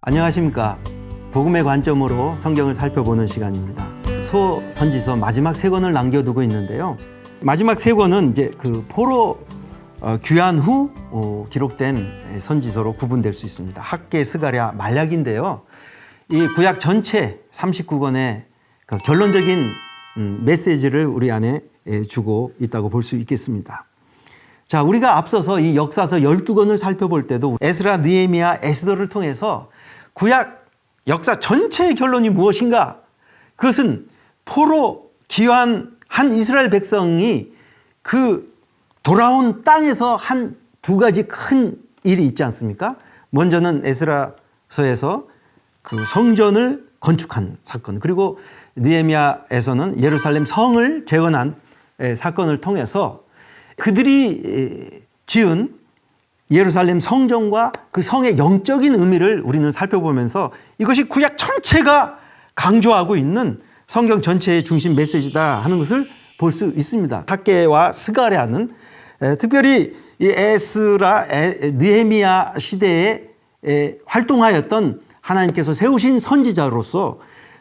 안녕하십니까. 복음의 관점으로 성경을 살펴보는 시간입니다. 소선지서 마지막 세 권을 남겨두고 있는데요. 마지막 세 권은 이제 그 포로 귀환 후 기록된 선지서로 구분될 수 있습니다. 학개, 스가랴, 말라기인데요. 이 구약 전체 39권의 그 결론적인 메시지를 우리 안에 주고 있다고 볼 수 있겠습니다. 자, 우리가 앞서서 이 역사서 12권을 살펴볼 때도 에스라, 느헤미야, 에스더를 통해서 구약 역사 전체의 결론이 무엇인가? 그것은 포로 귀환한 이스라엘 백성이 그 돌아온 땅에서 한 두 가지 큰 일이 있지 않습니까? 먼저는 에스라서에서 그 성전을 건축한 사건, 그리고 느헤미야에서는 예루살렘 성을 재건한 사건을 통해서 그들이 지은 예루살렘 성전과 그 성의 영적인 의미를 우리는 살펴보면서 이것이 구약 전체가 강조하고 있는 성경 전체의 중심 메시지다 하는 것을 볼 수 있습니다. 학개와 스가랴는 특별히 이 에스라, 느헤미야 시대에 활동하였던 하나님께서 세우신 선지자로서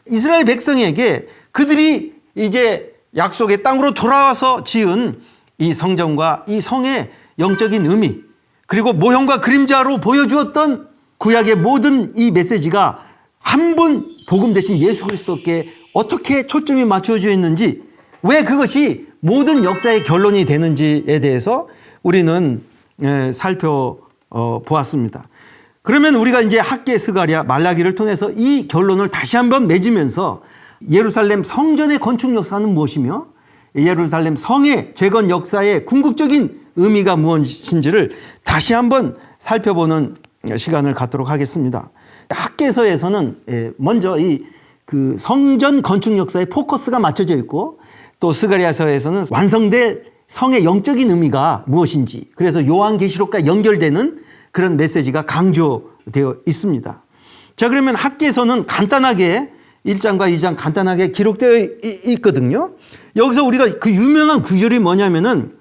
이스라엘 백성에게 그들이 이제 약속의 땅으로 돌아와서 지은 이 성전과 이 성의 영적인 의미, 그리고 모형과 그림자로 보여주었던 구약의 모든 이 메시지가 한 분 복음 대신 예수 그리스도께 어떻게 초점이 맞춰져 있는지, 왜 그것이 모든 역사의 결론이 되는지에 대해서 우리는 살펴보았습니다. 그러면 우리가 이제 학개, 스가랴, 말라기를 통해서 이 결론을 다시 한번 맺으면서 예루살렘 성전의 건축 역사는 무엇이며 예루살렘 성의 재건 역사의 궁극적인 의미가 무엇인지를 다시 한번 살펴보는 시간을 갖도록 하겠습니다. 학개서에서는 먼저 이 그 성전 건축 역사의 포커스가 맞춰져 있고, 또 스가랴서에서는 완성될 성의 영적인 의미가 무엇인지, 그래서 요한계시록과 연결되는 그런 메시지가 강조되어 있습니다. 자, 그러면 학개서는 간단하게 1장과 2장 간단하게 기록되어 있거든요. 여기서 우리가 그 유명한 구절이 뭐냐면은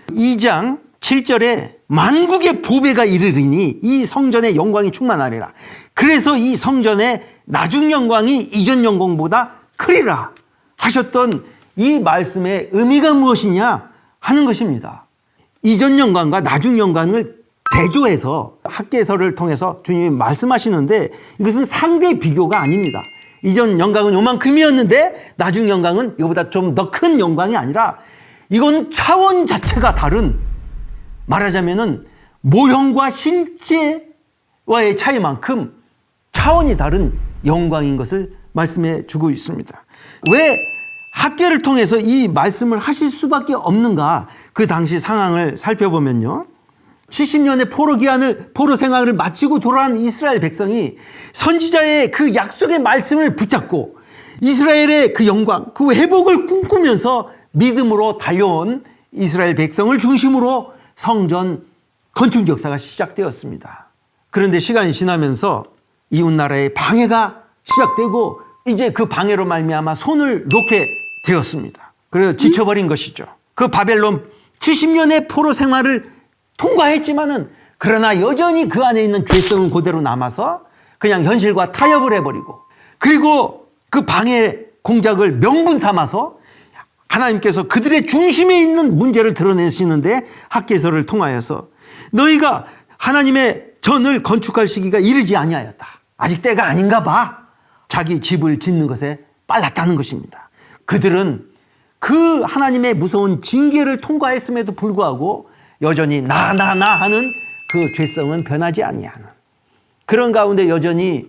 2장 7절에 만국의 보배가 이르리니 이 성전의 영광이 충만하리라. 그래서 이 성전의 나중 영광이 이전 영광보다 크리라 하셨던 이 말씀의 의미가 무엇이냐 하는 것입니다. 이전 영광과 나중 영광을 대조해서 학개서를 통해서 주님이 말씀하시는데, 이것은 상대 비교가 아닙니다. 이전 영광은 요만큼이었는데 나중 영광은 이거보다 좀 더 큰 영광이 아니라, 이건 차원 자체가 다른, 말하자면은 모형과 실제와의 차이만큼 차원이 다른 영광인 것을 말씀해 주고 있습니다. 왜 학개를 통해서 이 말씀을 하실 수밖에 없는가? 그 당시 상황을 살펴보면요, 70년의 포로 생활을 마치고 돌아온 이스라엘 백성이 선지자의 그 약속의 말씀을 붙잡고 이스라엘의 그 영광, 그 회복을 꿈꾸면서 믿음으로 달려온 이스라엘 백성을 중심으로 성전 건축 역사가 시작되었습니다. 그런데 시간이 지나면서 이웃나라의 방해가 시작되고 이제 그 방해로 말미암아 손을 놓게 되었습니다. 그래서 지쳐버린 것이죠. 그 바벨론 70년의 포로 생활을 통과했지만은, 그러나 여전히 그 안에 있는 죄성은 그대로 남아서 그냥 현실과 타협을 해버리고, 그리고 그 방해 공작을 명분 삼아서 하나님께서 그들의 중심에 있는 문제를 드러내시는데, 학개서를 통하여서 너희가 하나님의 전을 건축할 시기가 이르지 아니하였다, 아직 때가 아닌가 봐, 자기 집을 짓는 것에 빨랐다는 것입니다. 그들은 그 하나님의 무서운 징계를 통과했음에도 불구하고 여전히 나 하는 그 죄성은 변하지 아니하는, 그런 가운데 여전히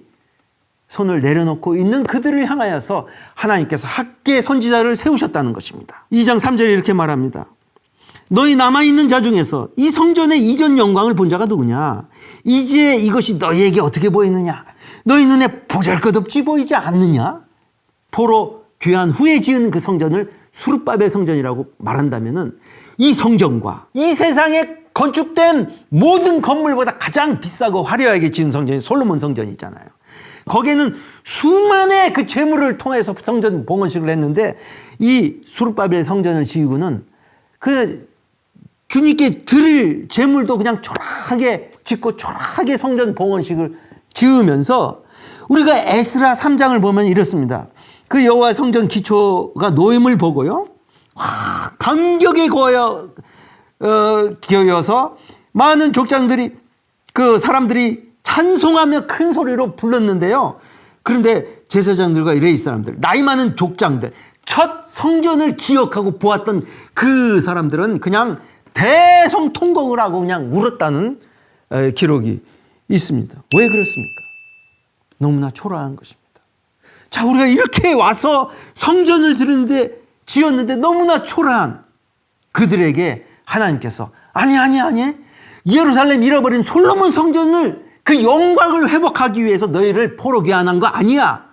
손을 내려놓고 있는 그들을 향하여서 하나님께서 학개 선지자를 세우셨다는 것입니다. 2장 3절에 이렇게 말합니다. 너희 남아있는 자 중에서 이 성전의 이전 영광을 본 자가 누구냐? 이제 이것이 너희에게 어떻게 보이느냐? 너희 눈에 보잘것없이 보이지 않느냐? 포로 귀환 후에 지은 그 성전을 수르바벨 성전이라고 말한다면은, 이 성전과 이 세상에 건축된 모든 건물보다 가장 비싸고 화려하게 지은 성전이 솔로몬 성전이 있잖아요. 거기에는 수만의 그 재물을 통해서 성전 봉헌식을 했는데, 이 수르바벨 성전을 지으고는 그 주님께 드릴 재물도 그냥 초라하게 짓고 초라하게 성전 봉헌식을 지으면서 우리가 에스라 3장을 보면 이렇습니다. 그 여호와 성전 기초가 놓임을 보고요. 감격에 기어서 많은 족장들이 그 사람들이 찬송하며 큰 소리로 불렀는데요. 그런데 제사장들과 레위 사람들, 나이 많은 족장들, 첫 성전을 기억하고 보았던 그 사람들은 그냥 대성통곡을 하고 그냥 울었다는 기록이 있습니다. 왜 그렇습니까? 너무나 초라한 것입니다. 자, 우리가 이렇게 와서 성전을 지었는데 너무나 초라한 그들에게 하나님께서 아니 예루살렘 잃어버린 솔로몬 성전을 그 영광을 회복하기 위해서 너희를 포로 귀환한 거 아니야.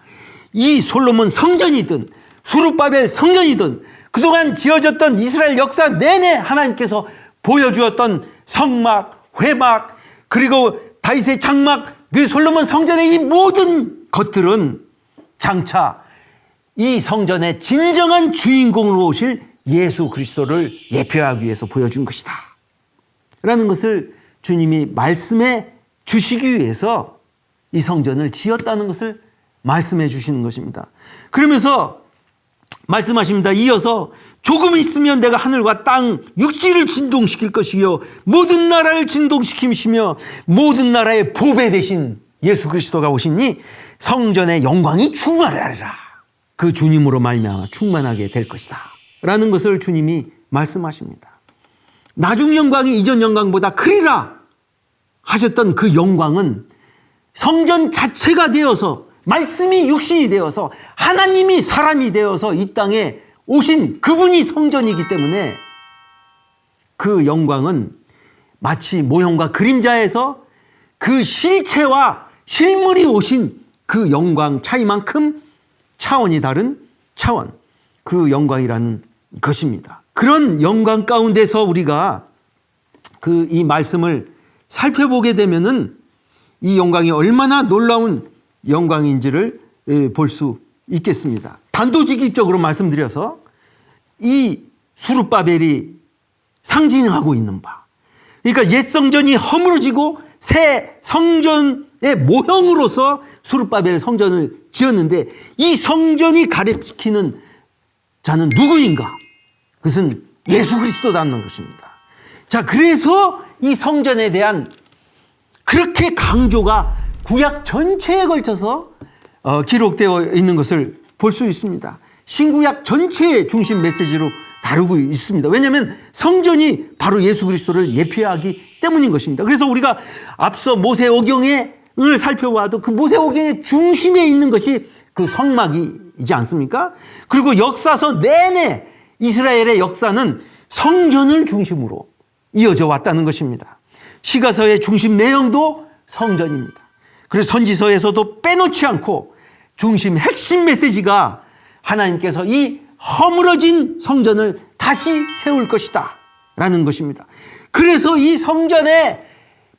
이 솔로몬 성전이든 수룹바벨 성전이든 그동안 지어졌던 이스라엘 역사 내내 하나님께서 보여주었던 성막, 회막, 그리고 다윗의 장막, 그 솔로몬 성전의 이 모든 것들은 장차 이 성전의 진정한 주인공으로 오실 예수 그리스도를 예표하기 위해서 보여준 것이다 라는 것을 주님이 말씀해 주시기 위해서 이 성전을 지었다는 것을 말씀해 주시는 것입니다. 그러면서 말씀하십니다. 이어서 조금 있으면 내가 하늘과 땅 육지를 진동시킬 것이요 모든 나라를 진동시키시며 모든 나라의 보배 되신 예수 그리스도가 오시니 성전의 영광이 충만하리라. 그 주님으로 말미암아 충만하게 될 것이다 라는 것을 주님이 말씀하십니다. 나중 영광이 이전 영광보다 크리라 하셨던 그 영광은 성전 자체가 되어서 말씀이 육신이 되어서 하나님이 사람이 되어서 이 땅에 오신 그분이 성전이기 때문에 그 영광은 마치 모형과 그림자에서 그 실체와 실물이 오신 그 영광 차이만큼 차원이 다른 차원, 그 영광이라는 것입니다. 그런 영광 가운데서 우리가 이 말씀을 살펴보게 되면은 이 영광이 얼마나 놀라운 영광인지를 볼 수 있겠습니다. 단도직입적으로 말씀드려서 이 수룹바벨이 상징하고 있는 바, 그러니까 옛 성전이 허물어지고 새 성전의 모형으로서 수룹바벨 성전을 지었는데 이 성전이 가리키는 자는 누구인가? 그것은 예수 그리스도라는 것입니다. 자, 그래서 이 성전에 대한 그렇게 강조가 구약 전체에 걸쳐서 기록되어 있는 것을 볼 수 있습니다. 신구약 전체의 중심 메시지로 다루고 있습니다. 왜냐하면 성전이 바로 예수 그리스도를 예표하기 때문인 것입니다. 그래서 우리가 앞서 모세오경을 살펴봐도 그 모세오경의 중심에 있는 것이 그 성막이지 않습니까? 그리고 역사서 내내 이스라엘의 역사는 성전을 중심으로 이어져 왔다는 것입니다. 시가서의 중심 내용도 성전입니다. 그래서 선지서에서도 빼놓지 않고 중심 핵심 메시지가 하나님께서 이 허물어진 성전을 다시 세울 것이다 라는 것입니다. 그래서 이 성전의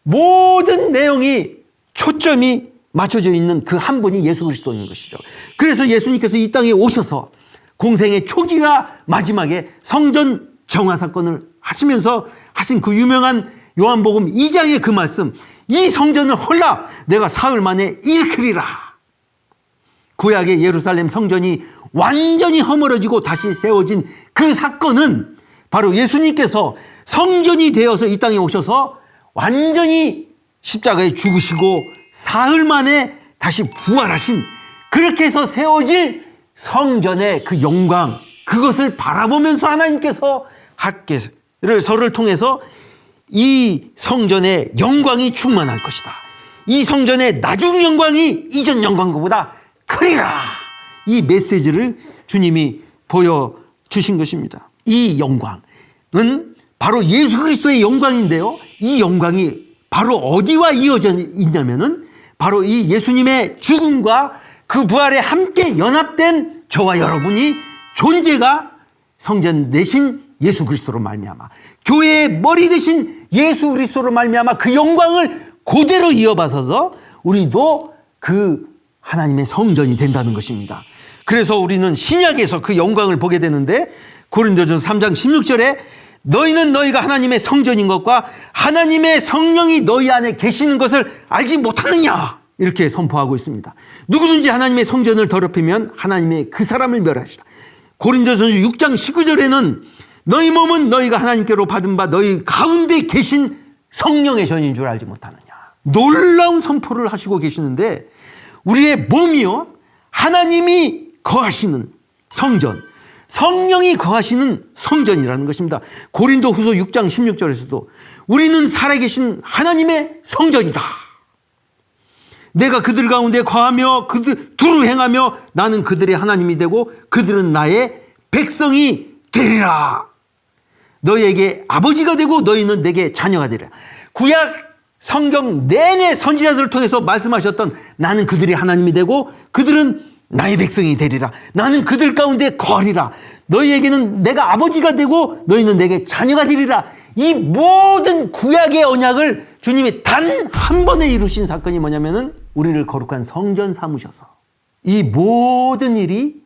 모든 내용이 초점이 맞춰져 있는 그 한 분이 예수 그리스도인 것이죠. 그래서 예수님께서 이 땅에 오셔서 공생의 초기와 마지막에 성전 정화 사건을 하시면서 하신 그 유명한 요한복음 2장의 그 말씀, 이 성전을 홀라 내가 사흘 만에 일으키리라. 구약의 예루살렘 성전이 완전히 허물어지고 다시 세워진 그 사건은 바로 예수님께서 성전이 되어서 이 땅에 오셔서 완전히 십자가에 죽으시고 사흘 만에 다시 부활하신, 그렇게 해서 세워질 성전의 그 영광, 그것을 바라보면서 하나님께서 학개서를 통해서 이 성전의 영광이 충만할 것이다. 이 성전의 나중 영광이 이전 영광보다 크리라. 이 메시지를 주님이 보여주신 것입니다. 이 영광은 바로 예수 그리스도의 영광인데요. 이 영광이 바로 어디와 이어져 있냐면은 바로 이 예수님의 죽음과 그 부활에 함께 연합된 저와 여러분이 존재가 성전 되신 예수 그리스도로 말미암아, 교회의 머리 되신 예수 그리스도로 말미암아 그 영광을 그대로 이어받아서 우리도 그 하나님의 성전이 된다는 것입니다. 그래서 우리는 신약에서 그 영광을 보게 되는데 고린도전서 3장 16절에 너희는 너희가 하나님의 성전인 것과 하나님의 성령이 너희 안에 계시는 것을 알지 못하느냐 이렇게 선포하고 있습니다. 누구든지 하나님의 성전을 더럽히면 하나님의 그 사람을 멸하시라. 고린도전서 6장 19절에는 너희 몸은 너희가 하나님께로 받은 바 너희 가운데 계신 성령의 전인 줄 알지 못하느냐. 놀라운 선포를 하시고 계시는데 우리의 몸이요 하나님이 거하시는 성전, 성령이 거하시는 성전이라는 것입니다. 고린도후서 6장 16절에서도 우리는 살아계신 하나님의 성전이다. 내가 그들 가운데 거하며 두루 행하며 나는 그들의 하나님이 되고 그들은 나의 백성이 되리라. 너희에게 아버지가 되고 너희는 내게 자녀가 되리라. 구약 성경 내내 선지자들을 통해서 말씀하셨던 나는 그들의 하나님이 되고 그들은 나의 백성이 되리라. 나는 그들 가운데 거하리라. 너희에게는 내가 아버지가 되고 너희는 내게 자녀가 되리라. 이 모든 구약의 언약을 주님이 단 한 번에 이루신 사건이 뭐냐면은 우리를 거룩한 성전 삼으셔서 이 모든 일이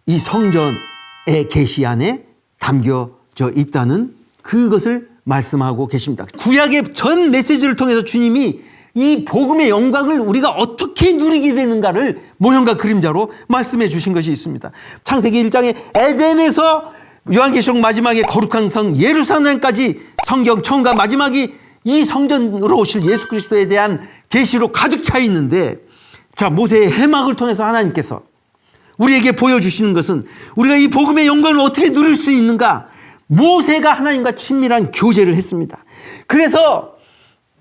이 성전의 계시 안에 담겨져 있다는 그것을 말씀하고 계십니다. 구약의 전 메시지를 통해서 주님이 이 복음의 영광을 우리가 어떻게 누리게 되는가를 모형과 그림자로 말씀해 주신 것이 있습니다. 창세기 1장에 에덴에서 요한계시록 마지막에 거룩한 성 예루살렘까지 성경 처음과 마지막이 이 성전으로 오실 예수 그리스도에 대한 계시로 가득 차 있는데, 자, 모세의 해막을 통해서 하나님께서 우리에게 보여주시는 것은 우리가 이 복음의 영광을 어떻게 누릴 수 있는가. 모세가 하나님과 친밀한 교제를 했습니다. 그래서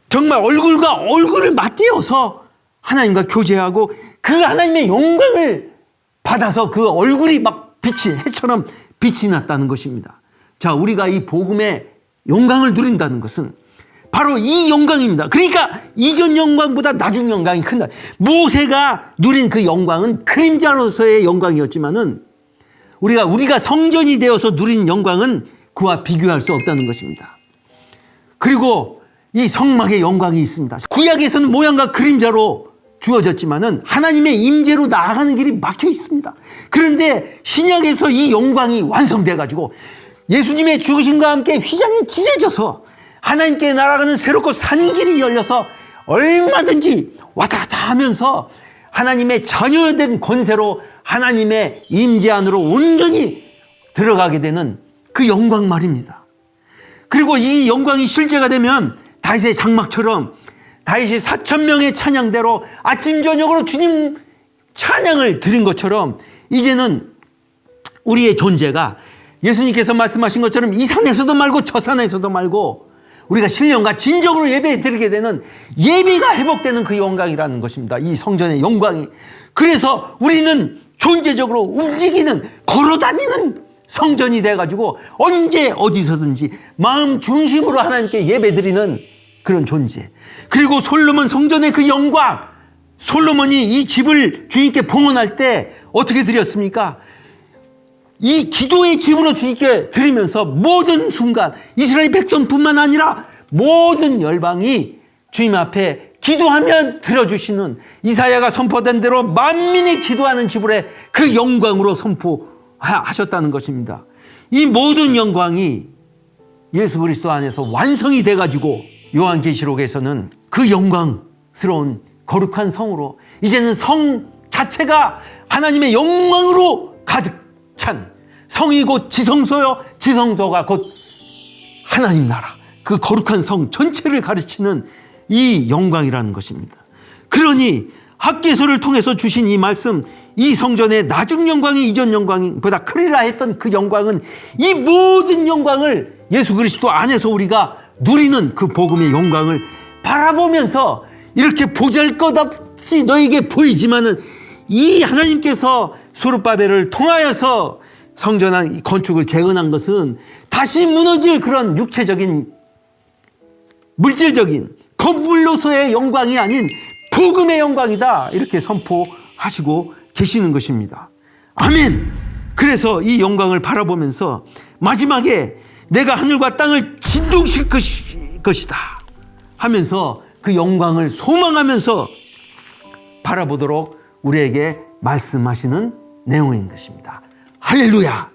정말 얼굴과 얼굴을 맞대어서 하나님과 교제하고 그 하나님의 영광을 받아서 그 얼굴이 막 빛이 해처럼 빛이 났다는 것입니다. 자, 우리가 이 복음의 영광을 누린다는 것은 바로 이 영광입니다. 그러니까 이전 영광보다 나중 영광이 큰다. 모세가 누린 그 영광은 그림자로서의 영광이었지만은 우리가 성전이 되어서 누린 영광은 그와 비교할 수 없다는 것입니다. 그리고 이 성막의 영광이 있습니다. 구약에서는 모양과 그림자로 주어졌지만은 하나님의 임재로 나아가는 길이 막혀 있습니다. 그런데 신약에서 이 영광이 완성돼 가지고 예수님의 죽으심과 함께 휘장이 찢어져서 하나님께 날아가는 새롭고 산 길이 열려서 얼마든지 왔다 갔다 하면서 하나님의 자녀된 권세로 하나님의 임재 안으로 온전히 들어가게 되는 그 영광 말입니다. 그리고 이 영광이 실제가 되면 다윗의 장막처럼 다윗이 4,000명의 찬양대로 아침 저녁으로 주님 찬양을 드린 것처럼 이제는 우리의 존재가 예수님께서 말씀하신 것처럼 이 산에서도 말고 저 산에서도 말고 우리가 신령과 진정으로 예배 드리게 되는 예배가 회복되는 그 영광이라는 것입니다. 이 성전의 영광이. 그래서 우리는 존재적으로 움직이는 걸어다니는 성전이 돼가지고 언제 어디서든지 마음 중심으로 하나님께 예배 드리는 그런 존재. 그리고 솔로몬 성전의 그 영광, 솔로몬이 이 집을 주님께 봉헌할 때 어떻게 드렸습니까? 이 기도의 집으로 주님께 드리면서 모든 순간 이스라엘 백성뿐만 아니라 모든 열방이 주님 앞에 기도하면 들어주시는 이사야가 선포된 대로 만민이 기도하는 집으로 그 영광으로 선포하셨다는 것입니다. 이 모든 영광이 예수 그리스도 안에서 완성이 돼가지고 요한계시록에서는 그 영광스러운 거룩한 성으로 이제는 성 자체가 하나님의 영광으로 가득 찬 성이 곧 지성소요, 지성소가 곧 하나님 나라, 그 거룩한 성 전체를 가르치는 이 영광이라는 것입니다. 그러니 학개서를 통해서 주신 이 말씀, 이 성전의 나중 영광이 이전 영광보다 크리라 했던 그 영광은 이 모든 영광을 예수 그리스도 안에서 우리가 누리는 그 복음의 영광을 바라보면서 이렇게 보잘것없이 너에게 보이지만은 이 하나님께서 수르바벨을 통하여서 성전 건축을 재건한 것은 다시 무너질 그런 육체적인 물질적인 건물로서의 영광이 아닌 복음의 영광이다, 이렇게 선포하시고 계시는 것입니다. 아멘. 그래서 이 영광을 바라보면서 마지막에 내가 하늘과 땅을 진동시킬 것이다 하면서 그 영광을 소망하면서 바라보도록 우리에게 말씀하시는 내용인 것입니다. 할렐루야.